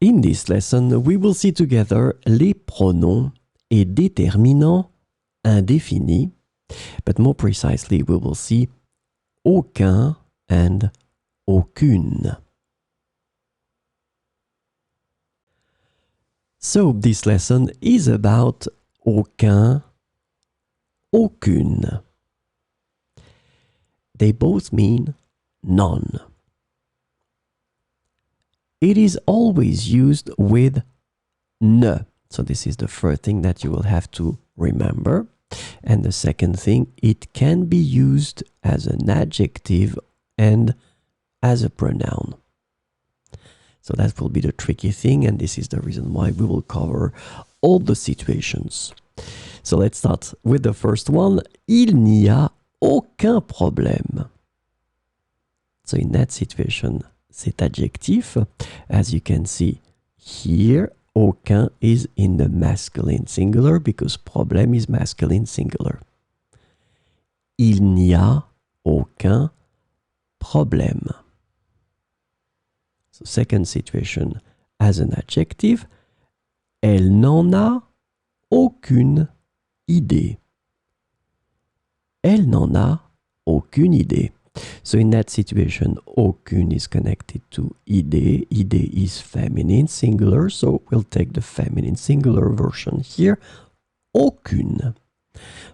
In this lesson, we will see together les pronoms et déterminants indéfinis, but more precisely, we will see aucun and aucune. So this lesson is about aucun, aucune. They both mean none. It is always used with ne. So this is the first thing that you will have to remember. And the second thing, it can be used as an adjective and as a pronoun. So that will be the tricky thing, and this is the reason why we will cover all the situations. So let's start with the first one. Il n'y a aucun problème. So in that situation, c'est adjectif. As you can see here, aucun is in the masculine singular because problème is masculine singular. Il n'y a aucun problème. So second situation, as an adjective, elle n'en a aucune idée. Elle n'en a aucune idée. So in that situation, aucune is connected to idée. Idée is feminine singular, so we'll take the feminine singular version here. Aucune.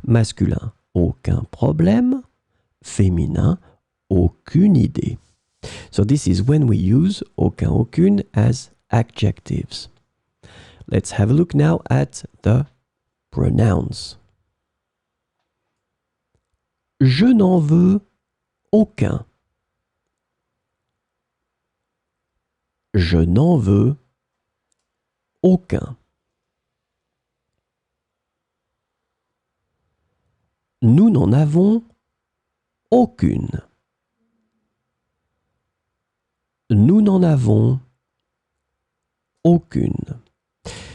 Masculin, aucun problème. Féminin, aucune idée. So this is when we use aucun, aucune as adjectives. Let's have a look now at the pronouns. Je n'en veux aucun. Je n'en veux aucun. Nous n'en avons aucune. Nous n'en avons aucune.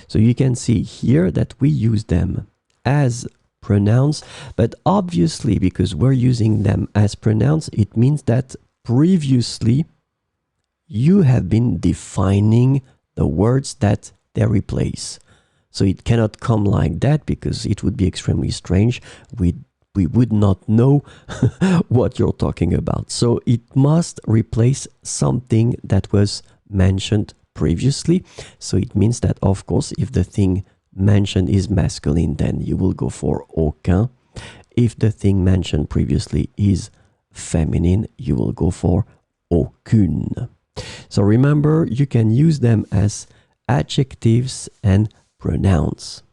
So you can see here that we use them as pronouns, but obviously because we're using them as pronouns, it means that previously you have been defining the words that they replace. So it cannot come like that because it would be extremely strange. We would not know what you're talking about. So it must replace something that was mentioned previously. So it means that, of course, if the thing mentioned is masculine, then you will go for aucun. If the thing mentioned previously is feminine, you will go for aucune. So remember, you can use them as adjectives and pronouns.